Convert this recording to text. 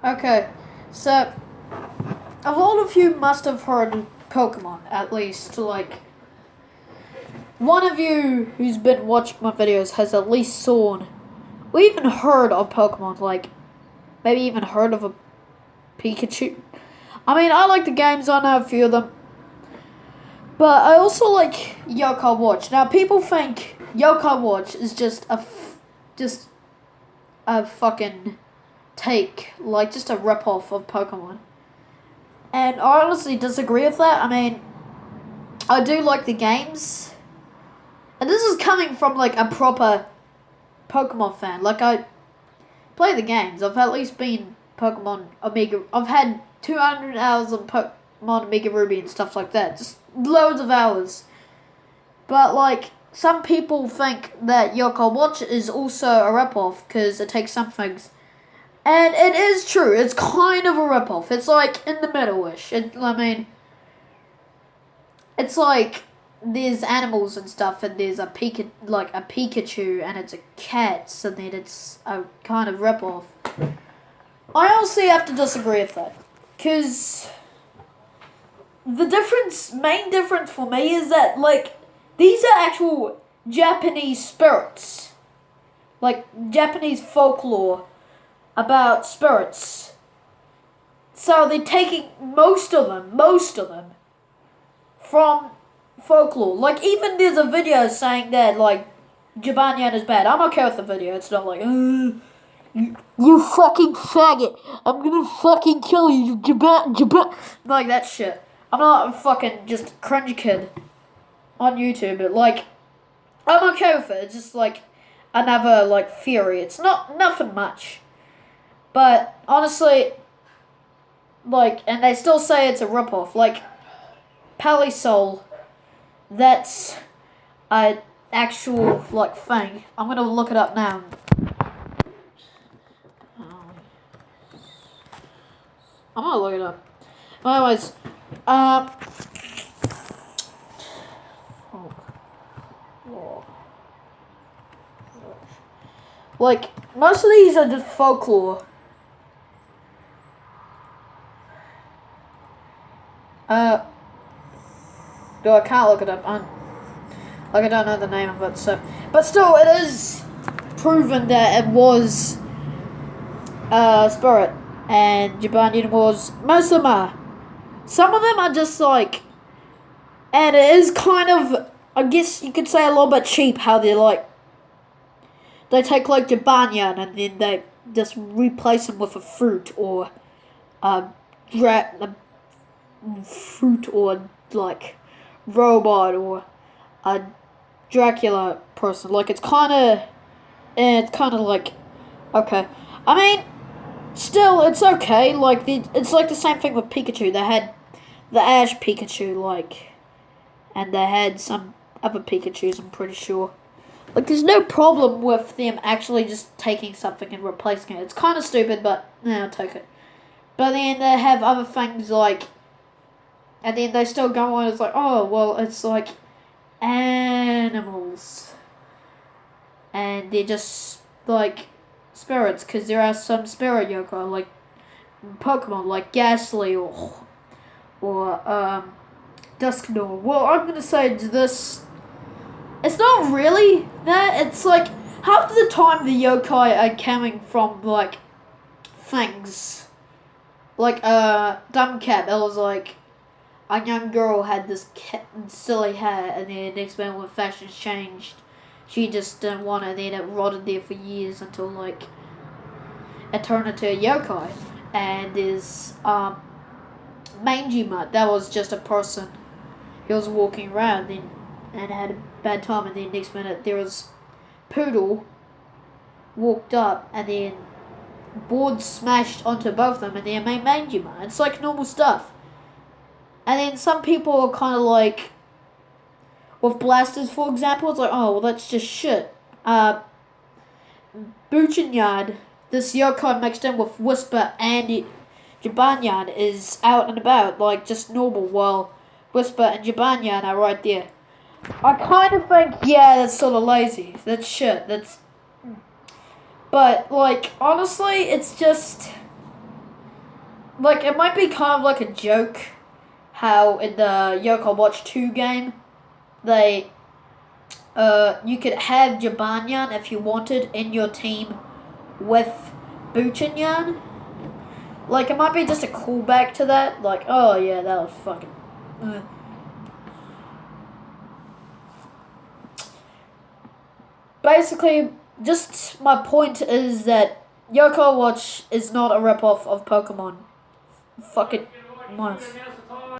Okay, so a lot of you must have heard Pokemon, at least. Like, one of you who's been watching my videos has at least saw or even heard of Pokemon. Like, maybe even heard of a Pikachu. I mean, I like the games, I know a few of them. But I also like Yokai Watch. Now, people think Yokai Watch is just a fucking take, like just a rip-off of Pokemon. And I honestly disagree with that. I mean, I do like the games. And this is coming from like a proper Pokemon fan. Like, I play the games. I've at least been Pokemon Omega. I've had 200 hours on Pokemon Omega Ruby and stuff like that. Just loads of hours. But like, some people think that Yokai Watch is also a ripoff because it takes some things. And it is true. It's kind of a ripoff. It's like in the middle-ish. I mean, it's like there's animals and stuff, and there's a Pikachu, and it's a cat, so then it's a kind of ripoff. I honestly have to disagree with that, because the main difference for me is that, like, these are actual Japanese spirits, like Japanese folklore about spirits. So they're taking most of them from folklore. Like, even there's a video saying that, like, Jibanyan is bad. I'm okay with the video. It's not like, you fucking faggot, I'm gonna fucking kill you, Jaban. Like that shit. I'm not a fucking just cringe kid on YouTube, but like, I'm okay with it. It's just like another like theory. It's nothing much. But honestly, like, and they still say it's a ripoff. Like, Palisol, that's an actual like thing. I'm gonna look it up now. I'm gonna look it up. Anyways, like, most of these are just folklore. No, I can't look it up. Like, I don't know the name of it, so. But still, it is proven that it was Spirit, and Jibanyan was. Most of them are. Some of them are just like. And it is kind of, I guess you could say, a little bit cheap how they're like. They take like Jibanyan and then they just replace them with a fruit or a fruit or like robot or a Dracula person. Like, it's kind of like, okay. I mean, still, it's okay. Like, it's like the same thing with Pikachu. They had the Ash Pikachu, like, and they had some other Pikachus, I'm pretty sure. Like, there's no problem with them actually just taking something and replacing it. It's kind of stupid, but I'll take it. But then they have other things like, and then they still go on, it's like, oh, well, it's like animals. And they're just, like, spirits, because there are some spirit yokai, like Pokemon, like Ghastly or Dusknoir. Well, I'm gonna say this, it's not really that, it's like, half of the time the yokai are coming from, like, things. Like, Dumb Cat, that was like, a young girl had this silly hair, and then next moment when fashions changed, she just didn't want it, and then it rotted there for years until, like, it turned into a yokai. And there's, Mangy Mutt, that was just a person. He was walking around and had a bad time, and then next minute there was Poodle walked up, and then boards smashed onto both of them, and then made Mangy Mutt. It's like normal stuff. And then some people are kind of like, with blasters, for example, it's like, oh, well, that's just shit. Buchinyard, this yokai mixed in with Whisper and Jibanyan, is out and about, like, just normal, while Whisper and Jibanyan are right there. I kind of think, yeah, that's sort of lazy. That's shit. But, like, honestly, it's just, like, it might be kind of like a joke how in the Yoko Watch 2 game, they, you could have Jibanyan if you wanted in your team with Buchanyan. Like, it might be just a callback to that. Like, oh yeah, that was fucking... Basically, just my point is that Yoko Watch is not a ripoff of Pokemon. Fucking nice.